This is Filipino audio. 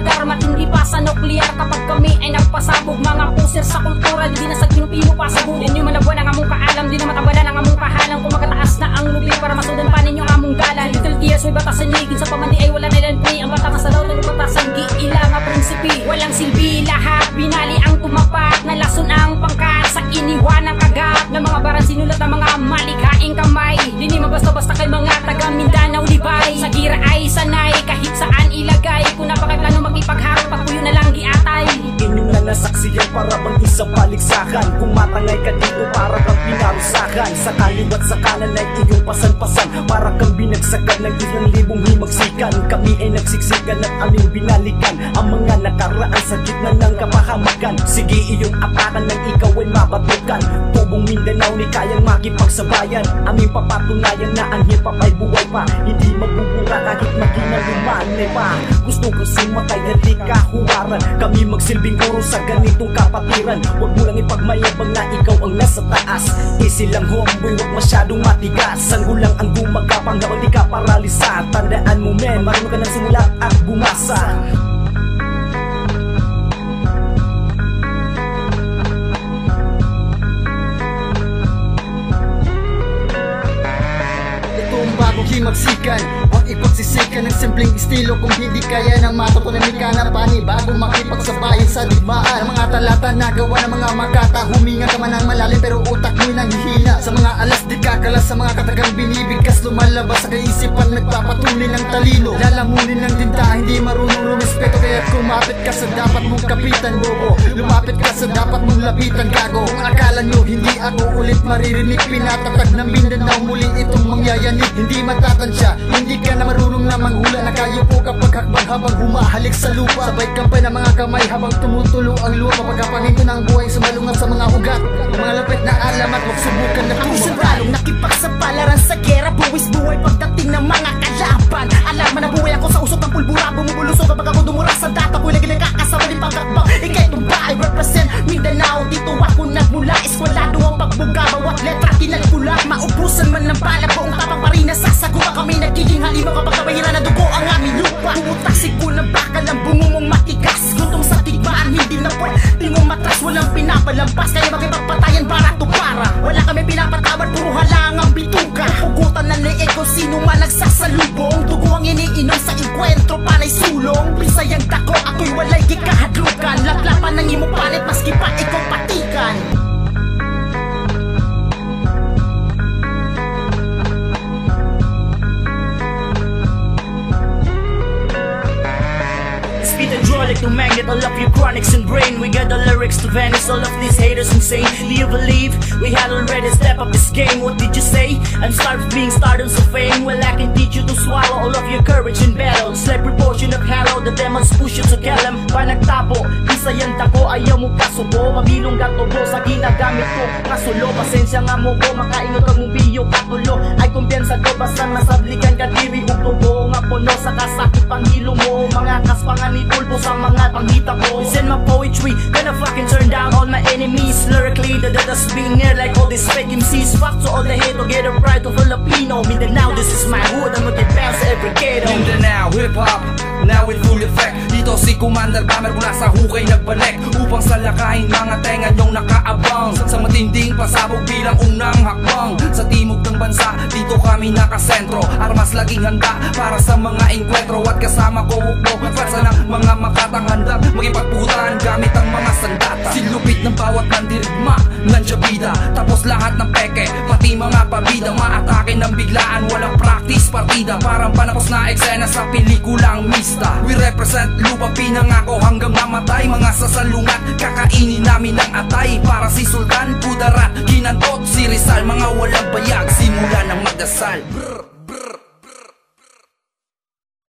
lagar, matindi pa sa nuklear. Kapag kami ay nagpasabog, mga puser sa kultura, di na sa pinupino pa sa budin. Yung manabuan ang among kaalam, di na matabalan ang among kahalang. Kung magkataas na ang lubi para masundan pa ninyo among galan. Little tears, may batasan ligid sa pamandi ay wala nilang play. Ang bata sa law, tulog batasan, giila nga prinsipi. Walang silbi, lahat binali ang tumapat. Nalason ang pangkat sa iniwan ng kagat. Ng mga baran sinulat ng mga malikhaing kamay. Di ni mabasta-basta kay mga taga Mindanao Libay. Sa gira ay sanay, kahit saan ilagay. Kung napakaplano magipagharap, pagpuyo na lang giatay. Inyong na nasaksiyan para bang isang paligsakan. Kung matangay ka dito para kang pinarusakan. Sa kaliwat sa kanan ay iyong pasan-pasan, para kang binagsakan ng 1,000 himagsikan. Kami ay nagsiksikan at aming binalikan ang mga nakaraan sa gitna ng kapahamakan. Sige iyong apakan nang ikaw ay mabatukan. Tubong Mindanao ni kayang makipagsabayan. Aming papatunayan na ang hip-hop ay buhay pa. Hindi magbubura kahit maging lumanay pa. Gusto ko sumakay, halika huwaran. Kami magsilbing guro sa ganitong kapatiran. Huwag mo lang ipagmayabang na ikaw ang nasa taas. Easy lang homeboy, huwag masyadong matigas. Sanggo lang ang gumagapang habang di ka paralisa. Tandaan mo men, marunong ka ng sumulat at bumasa. Bagong himagsikan, huwag ipagsisikan ng simpleng estilo. Kung hindi kaya ng matutunamika na pani, bago makipagsabayan sa digmaan. Mga talata na gawa ng mga makata, huminga ka man ng malalim pero utak mo'y nanghihina. Sa mga alas di kakalas, sa mga katagang binibigkas, lumalabas sa kaisipan, nagpapatuloy ng talino. Lalamunin ng tinta, hindi marunong rumispeto. Kaya kumapit ka sa dapat mong kapitan, bobo. Lumapit ka sa dapat mong lapitan, gago. Kung akala nyo hindi ako ulit maririnig, pinatatag ng Mindanao muli itong mangyayanig. Hindi matatansya, hindi ka na marunong na manghula. Nakayupo kapag hakbang habang humahalik sa lupa. Sabay kampay ng mga kamay habang tumutulo ang lupa. Pagkapaninto ng buhay sumalungat sa mga ugat. Mga lapit na alamat, huwag subukan na ang sundalong nakipagsapalaran sa gera. Buwis buhay pagdating ng mga kalaban. Alarma na buhay ako sa usok ng pulbura. Bumubulusok kapag ako dumura sa data. Kung lagi nakakasama din pagkakbang. Ikay tumba, I represent Mindanao. Dito ako nagmula, eskwalado ang pagbuga. Bawat letra kinagpula, maubusan man ng bala. Buong tapang parin na sasagupa kami. Nagiging halima kapag kabahira na dugo ang aming lupa. Pumutasig ko ng bakal ang bungumong matigas. Gutom sa tigmaan, hindi na pwede mo matras. Walang pinapalampas, kaya makipagpatayan para to para. Wala kami pinapatawad, puro halangang bituka. Pugutan na leeg kung sino man nagsasalubong. Dugo ang iniinom sa enkwentro, panay sulong. Bisayang dako, ako'y walay gikahadlukan. Laplapan ng imong palit, maski pa ikaw patikan. To magnet all of your chronics and brain. We got the lyrics to vanish all of these haters insane. Do you believe we had already stepped up this game? What did you say? I'm starved being stardom of fame. Well, I can teach you to swallow all of your courage in battle. Slave portion of halo, the demons push you to kill them. Panagtapo, bisayang dako, ayaw mo kasubo. Mabilong gatubo sa ginagamit ko kasulo, pasensya nga mo ko, makaingot ang mubiyo katulo. Ay kumpiyansa ko, basta masablikan ka diri ug tubo. Nga puno sa kasakit panghilo mo. Mga kaspangan ni pulpo sa mga panghita ko. Send my poetry, gonna fucking turn down all my enemies. Lyrically, the data's being air like all these fake MCs. Fuck to all the hate, to get a pride to Filipino. Mindanao, this is my hood, I'm gonna bounce every ghetto. Mindanao, hip-hop, now in full effect. Dito si Commander Bammer mula sa hukay nagbalik upang salakahin mga tenga nyong nakaabang sa matinding pasabog bilang unang hakbang. Sa timog ng bansa, dito kami nakasentro. Armas laging handa para sa mga enkwentro. At kasama ko ukbo, pagpasa ng mga makatang handang magipagputan gamit ang mga sandata. Silupit ng bawat mandirigma, nandiya bida. Tapos lahat ng peke, pati mga pabida. Maatake ng biglaan, walang practice partida. Parang panapos na eksena sa pelikulang Mista. We represent lupa, pinangako hanggang mamatay. Mga sasalungat, kakainin namin ng atay. Para si Sultan, Kudarat, Kinantot, si Rizal. Mga walang bayag, simula ng magdasal. Brr.